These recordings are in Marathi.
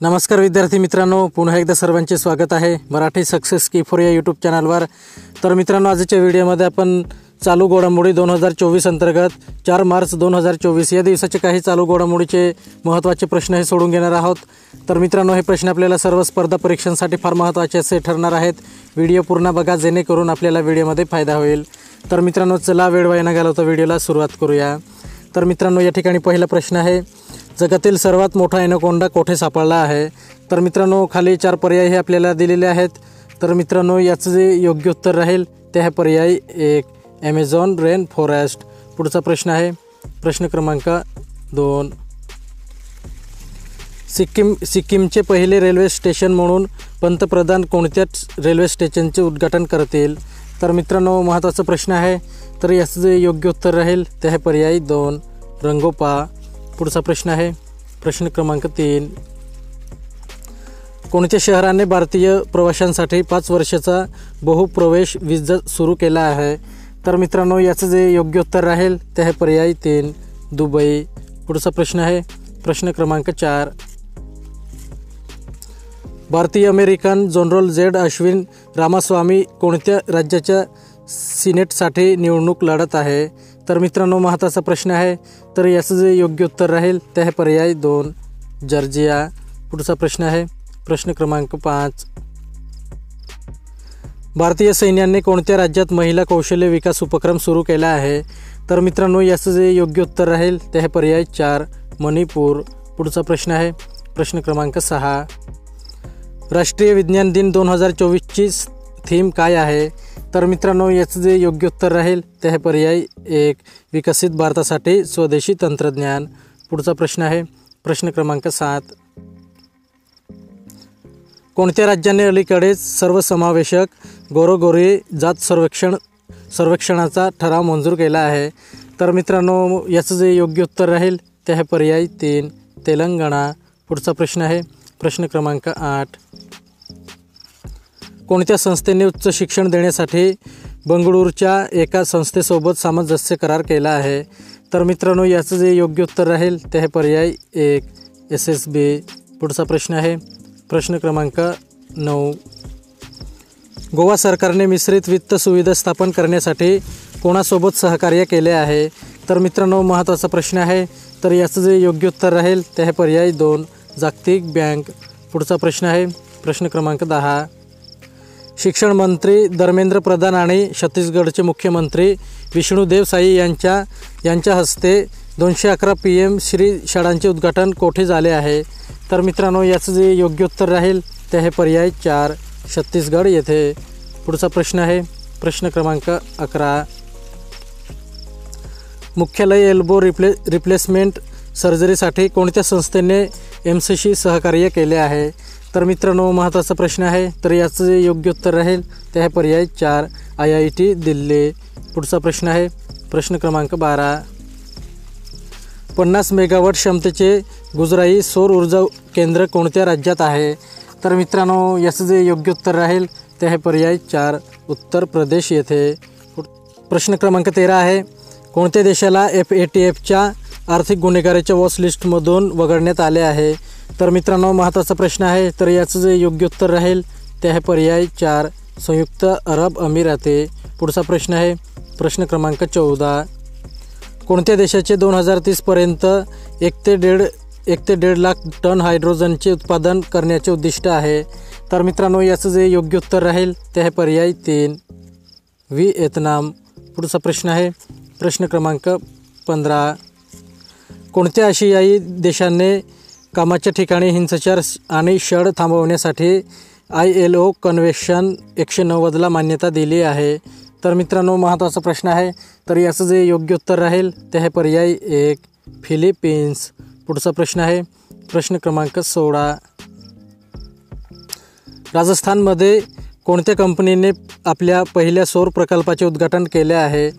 नमस्कार विद्यार्थी मित्रांनो, पुन्हा एकदा सर्वांचे स्वागत आहे मराठी सक्सेस की फॉर या यूट्यूब चॅनलवर। तर मित्रांनो, आजच्या व्हिडिओमध्ये आपण चालू घडामोडी 2024 अंतर्गत 4 मार्च 2024 या दिवसाचे काही चालू घडामोडीचे महत्त्वाचे प्रश्न हे सोडून घेणार आहोत। तर मित्रांनो, हे प्रश्न आपल्याला सर्व स्पर्धा परीक्षांसाठी फार महत्त्वाचे असे ठरणार आहेत। व्हिडिओ पूर्ण बघा जेणेकरून आपल्याला व्हिडिओमध्ये फायदा होईल। तर मित्रांनो, चला वेळ वाया न घालवता व्हिडिओला सुरुवात करूया। तर मित्रांनो, या ठिकाणी पहिला प्रश्न आहे, जगातील सर्वात मोठा एनाकोंडा कोठे सापडला आहे? तर मित्रांनो, खाली 4 पर्याय हे आपल्याला दिलेले आहेत। तर मित्रांनो, याचं जे योग्य उत्तर राहील ते आहे पर्याय 1 ॲमेझॉन रेन फॉरेस्ट। पुढचा प्रश्न आहे प्रश्न क्रमांक 2, सिक्कीमचे पहिले रेल्वे स्टेशन म्हणून पंतप्रधान कोणत्या रेल्वे स्टेशनचे उद्घाटन करतील? तर मित्रांनो, महत्त्वाचा प्रश्न आहे। तर याचं जे योग्य उत्तर राहील ते आहे पर्याय 2 रंगोपा। पुढचा प्रश्न आहे प्रश्न क्रमांक 3, कोणत्या शहराने भारतीय प्रवाशांसाठी 5 वर्षाचा बहुप्रवेश विजा सुरू केला आहे? तर मित्रांनो, याचं जे योग्य उत्तर राहील ते आहे पर्याय 3 दुबई। पुढचा प्रश्न आहे प्रश्न क्रमांक 4, भारतीय American general Z Ashwin Ramaswami कोणत्या राज्याच्या सिनेटसाठी निवडणूक लढत आहे? तर मित्रांनो, महत्त्वाचा प्रश्न आहे। तर याचं जे योग्य उत्तर राहील ते आहे पर्याय 2 जॉर्जिया। पुढचा प्रश्न आहे प्रश्न क्रमांक 5, भारतीय सैन्याने कोणत्या राज्यात महिला कौशल्य विकास उपक्रम सुरू केला आहे? तर मित्रांनो, याचं जे योग्य उत्तर राहील ते आहे पर्याय 4 मणिपूर। पुढचा प्रश्न आहे प्रश्न क्रमांक 6, राष्ट्रीय विज्ञान दिन 2024ची थीम काय आहे? तर मित्रांनो, याचं जे योग्य उत्तर राहील ते आहे पर्याय 1 विकसित भारतासाठी स्वदेशी तंत्रज्ञान। पुढचा प्रश्न आहे प्रश्न क्रमांक 7, कोणत्या राज्याने अलीकडेच सर्वसमावेशक गोरोगोरी जात सर्वेक्षणाचा ठराव मंजूर केला आहे? तर मित्रांनो, याचं जे योग्य उत्तर राहील ते आहे पर्याय 3 तेलंगणा। पुढचा प्रश्न आहे प्रश्न क्रमांक 8, कोणत्या संस्थेने उच्च शिक्षण देण्यासाठी बंगळुरूच्या एका संस्थेसोबत सामंजस्य करार केला आहे? तर मित्रांनो, याचं जे योग्य उत्तर राहील ते आहे पर्याय 1 SSB। पुढचा प्रश्न आहे प्रश्न क्रमांक 9, गोवा सरकारने मिश्रित वित्त सुविधा स्थापन करण्यासाठी कोणासोबत सहकार्य केले आहे? तर मित्रांनो, महत्त्वाचा प्रश्न आहे। तर याचं जे योग्य उत्तर राहील ते आहे पर्याय 2 जागतिक बँक। पुढचा प्रश्न आहे प्रश्न क्रमांक 10, शिक्षण मंत्री धर्मेंद्र प्रधान आणि छत्तीसगडचे मुख्यमंत्री विष्णुदेव साई यांच्या हस्ते 211 PM श्री शाळांचे उद्घाटन कोठे झाले आहे? तर मित्रांनो, याचं जे योग्य उत्तर राहील ते आहे पर्याय 4 छत्तीसगड येथे। पुढचा प्रश्न आहे प्रश्न क्रमांक 11, मुख्यालय एल्बो रिप्लेसमेंट सर्जरीसाठी कोणत्या संस्थेने एम्सशी सहकार्य केले आहे? तर मित्रांनो, महत्त्वाचा प्रश्न आहे। तर याचं जे योग्य उत्तर राहील ते आहे पर्याय 4 IIT दिल्ली। पुढचा प्रश्न आहे प्रश्न क्रमांक 12, 50 मेगावॉट क्षमतेचे गुजराई सौर ऊर्जा केंद्र कोणत्या राज्यात आहे? तर मित्रांनो, याचं जे योग्य उत्तर राहील ते आहे पर्याय 4 उत्तर प्रदेश येथे। प्रश्न क्रमांक 13 आहे, कोणत्या देशाला FATFच्या आर्थिक गुन्हेगारीच्या वॉच लिस्टमधून वगळण्यात आले आहे? तर मित्रांनो, महत्त्वाचा प्रश्न आहे। तर याचं जे योग्य उत्तर राहील ते आहे पर्याय 4 संयुक्त अरब अमिराते। पुढचा प्रश्न आहे प्रश्न क्रमांक 14, कोणत्या देशाचे 2030 पर्यंत 1 ते 1.5 लाख टन हायड्रोजनचे उत्पादन करण्याचे उद्दिष्ट आहे? तर मित्रांनो, याचं जे योग्य उत्तर राहील ते आहे पर्याय 3 व्हिएतनाम। पुढचा प्रश्न आहे प्रश्न क्रमांक 15, कोणत्या आशियाई देशाने कामाच्या ठिकाणी हिंसाचार आणि छळ थांबवण्यासाठी ILO कन्व्हेन्शन 190ला मान्यता दिली आहे? तर मित्रांनो, महत्त्वाचा प्रश्न आहे। तर याचं जे योग्य उत्तर राहील ते आहे पर्याय 1 फिलिपिन्स। पुढचा प्रश्न आहे प्रश्न क्रमांक 16, राजस्थानमध्ये कोणत्या कंपनीने आपल्या पहिल्या सौर प्रकल्पाचे उद्घाटन केले आहे?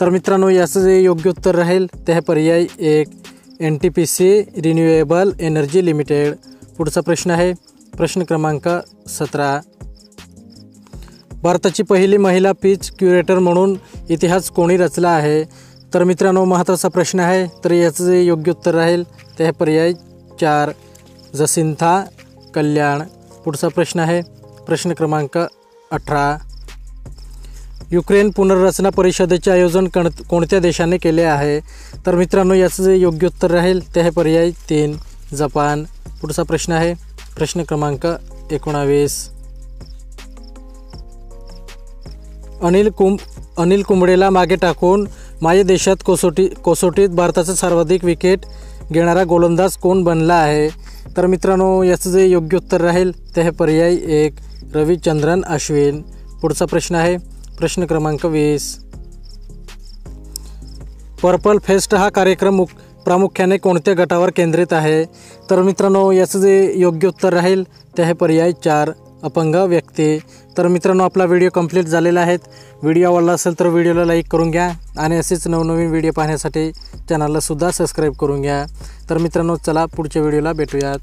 तर मित्रांनो, याचं जे योग्य उत्तर राहील ते आहे पर्याय 1 NTPC रिन्युएबल एनर्जी लिमिटेड। पुढचा प्रश्न आहे प्रश्न क्रमांक 17, भारताची पहिली महिला पीच क्युरेटर म्हणून इतिहास कोणी रचला आहे? तर मित्रांनो, महत्त्वाचा प्रश्न आहे। तर याचं जे योग्य उत्तर राहील ते आहे पर्याय 4 जसिंथा कल्याण. पुढचा प्रश्न आहे प्रश्न क्रमांक 18. युक्रेन पुनर्रचना परिषदेचे आयोजन कोणत्या देशाने केले आहे? तर मित्रांनो याचं जे योग्य उत्तर राहील ते आहे पर्याय 3 जपान. पुढचा प्रश्न आहे प्रश्न क्रमांक 19. अनिल कुंबळेला मागे टाकून मायदेशात कसोटीत भारताचा सर्वाधिक विकेट घेणारा गोलंदाज कोण बनला आहे? तर मित्रांनो याचं जे योग्य उत्तर राहील ते आहे पर्याय 1 रविचंद्रन अश्विन. पुढचा प्रश्न आहे प्रश्न क्रमांक 20. पर्पल फेस्ट हा कार्यक्रम प्रामुख्याने कोणत्या गटावर केंद्रित आहे? तर मित्रांनो याचं जे योग्य उत्तर राहील ते आहे पर्याय 4 अपंग व्यक्ती. तर मित्रांनो आपला व्हिडिओ कंप्लीट झालेला आहे. व्हिडिओ आवडला असेल तर व्हिडिओला लाईक करून घ्या आणि असेच नवनवीन व्हिडिओ पाहण्यासाठी चॅनलला सुद्धा सबस्क्राईब करून घ्या. तर मित्रांनो चला पुढच्या व्हिडिओला भेटूयात.